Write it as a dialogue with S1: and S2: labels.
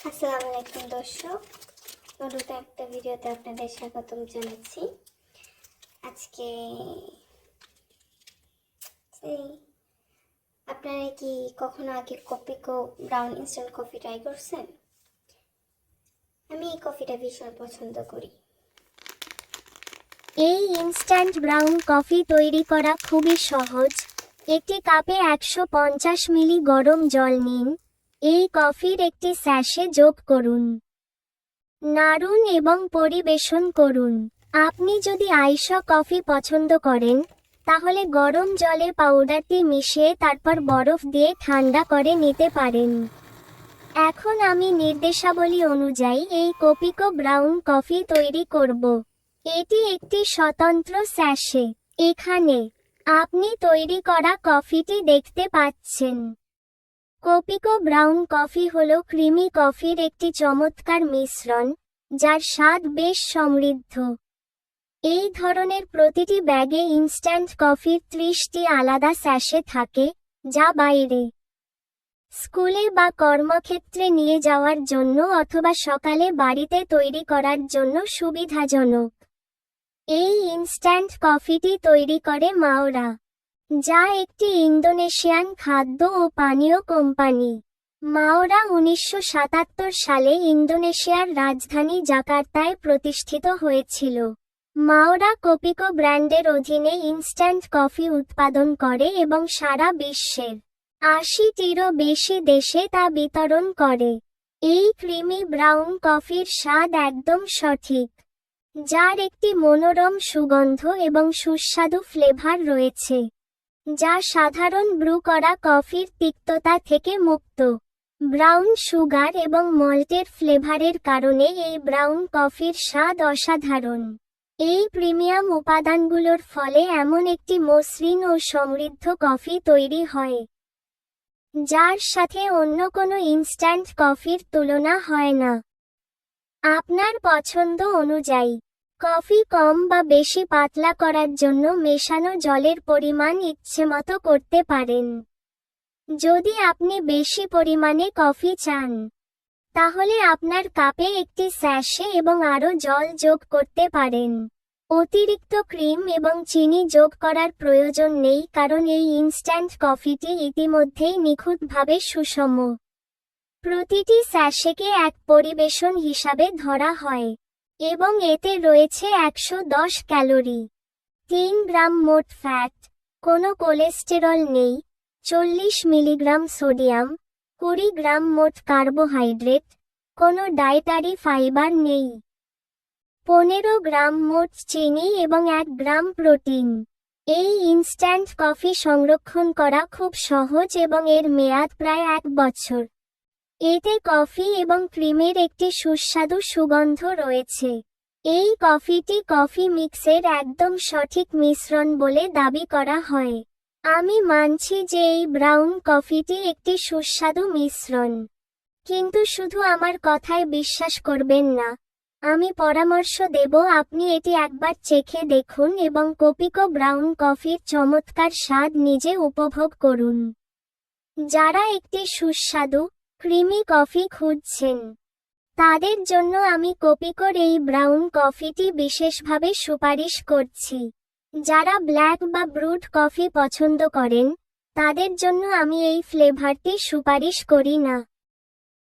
S1: আসসালামু আলাইকুম দর্শক, নতুন একটা ভিডিওতে আপনাদের স্বাগতম জানাচ্ছি। আজকে আপনারা কি কখনো আগে কপিকো ব্রাউন ইনস্ট্যান্ট কফি ট্রাই করছেন? আমি এই কফিটা ভীষণ পছন্দ করি।
S2: এই ইনস্ট্যান্ট ব্রাউন কফি তৈরি করা খুবই সহজ। একটি কাপে 150 মিলি গরম জল নিন। এই কফির একটি স্যাশে যোগ করুন, নাড়ুন এবং পরিবেশন করুন। আপনি যদি আইস কফি পছন্দ করেন, তাহলে গরম জলে পাউডারটি মিশিয়ে তারপর বরফ দিয়ে ঠান্ডা করে নিতে পারেন। এখন আমি নির্দেশাবলী অনুযায়ী এই কপিকো ব্রাউন কফি তৈরি করব। এটি একটি স্বতন্ত্র স্যাশে। এখানে আপনি তৈরি করা কফিটি দেখতে পাচ্ছেন। কপিকো ব্রাউন কফি হলো ক্রিমি কফির একটি চমৎকার মিশ্রণ, যার স্বাদ বেশ সমৃদ্ধ। এই ধরনের প্রতিটি ব্যাগে ইনস্ট্যান্ট কফির 30টি আলাদা স্যাশে থাকে, যা বাইরে, স্কুলে বা কর্মক্ষেত্রে নিয়ে যাওয়ার জন্য অথবা সকালে বাড়িতে তৈরি করার জন্য সুবিধাজনক। এই ইনস্ট্যান্ট কফিটি তৈরি করে মাওরা, যা একটি ইন্দোনেশিয়ান খাদ্য ও পানীয় কোম্পানি। মাওরা 1977 সালে ইন্দোনেশিয়ার রাজধানী জাকার্তায় প্রতিষ্ঠিত হয়েছিল। মাওরা কপিকো ব্র্যান্ডের অধীনে ইনস্ট্যান্ট কফি উৎপাদন করে এবং সারা বিশ্বের 80টিরও বেশি দেশে তা বিতরণ করে। এই ক্রিমি ব্রাউন কফির স্বাদ একদম সঠিক, যার একটি মনোরম সুগন্ধ এবং সুস্বাদু ফ্লেভার রয়েছে, যা সাধারণ ব্রু করা কফির তিক্ততা থেকে মুক্ত। ব্রাউন সুগার এবং মল্টের ফ্লেভারের কারণে এই ব্রাউন কফির স্বাদ অসাধারণ। এই প্রিমিয়াম উপাদানগুলোর ফলে এমন একটি মসৃণ ও সমৃদ্ধ কফি তৈরি হয়, যার সাথে অন্য কোনো ইনস্ট্যান্ট কফির তুলনা হয় না। আপনার পছন্দ অনুযায়ী কফি কম বা বেশি পাতলা করার জন্য মেশানো জলের পরিমাণ ইচ্ছেমতো করতে পারেন। যদি আপনি বেশি পরিমাণে কফি চান, তাহলে আপনার কাপে একটি স্যাশে এবং আরও জল যোগ করতে পারেন। অতিরিক্ত ক্রিম এবং চিনি যোগ করার প্রয়োজন নেই, কারণ এই ইনস্ট্যান্ট কফিটি ইতিমধ্যেই নিখুঁতভাবে সুষম। প্রতিটি স্যাশেকে এক পরিবেশন হিসাবে ধরা হয় এবং এতে রয়েছে 110 ক্যালোরি, 3 গ্রাম মোট ফ্যাট, কোনো কোলেস্টেরল নেই, 40 মিলিগ্রাম সোডিয়াম, 20 গ্রাম মোট কার্বোহাইড্রেট, কোনো ডায়েটারি ফাইবার নেই, 15 গ্রাম মোট চিনি এবং 1 গ্রাম প্রোটিন। এই ইনস্ট্যান্ট কফি সংরক্ষণ করা খুব সহজ এবং এর মেয়াদ প্রায় 1 বছর। এতে কফি এবং ক্রিমের একটি সুস্বাদু সুগন্ধ রয়েছে। এই কফিটি কফি মিক্সের একদম সঠিক মিশ্রণ বলে দাবি করা হয়। আমি মানছি যে এই ব্রাউন কফিটি একটি সুস্বাদু মিশ্রণ, কিন্তু শুধু আমার কথায় বিশ্বাস করবেন না। আমি পরামর্শ দেব আপনি এটি একবার চেখে দেখুন এবং কপিকো ব্রাউন কফির চমৎকার স্বাদ নিজে উপভোগ করুন। যারা একটি সুস্বাদু ক্রিমি কফি খুঁজছেন, তাদের জন্য আমি কপিকোর এই ব্রাউন কফিটি বিশেষভাবে সুপারিশ করছি। যারা ব্ল্যাক বা ব্রুট কফি পছন্দ করেন, তাদের জন্য আমি এই ফ্লেভারটি সুপারিশ করি না।